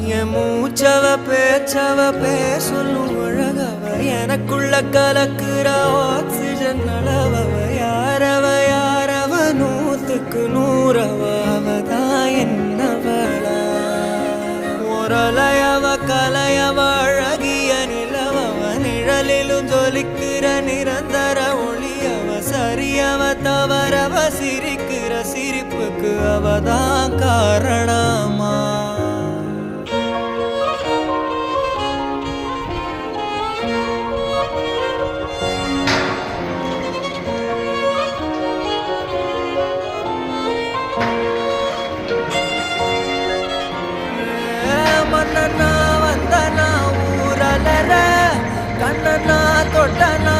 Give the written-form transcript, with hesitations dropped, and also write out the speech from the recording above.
என் மூச்சவ பேச்சவ பேசலும் அழகவ எனக்குள்ள கலக்குற ஆக்சிஜன் அளவவ யாரவ நூத்துக்கு நூறவ அவதான் என்னவளா ஒரலையவ கலையவ அழகிய நிலவவ நிழலிலும் ஜொலிக்கிற நிரந்தர ஒளியவ சரியவ தவறவ சிரிக்கிற சிரிப்புக்கு அவதான் காரணமா மன்னனா வந்தனா ஊரலர கண்ணனா தொட்டனா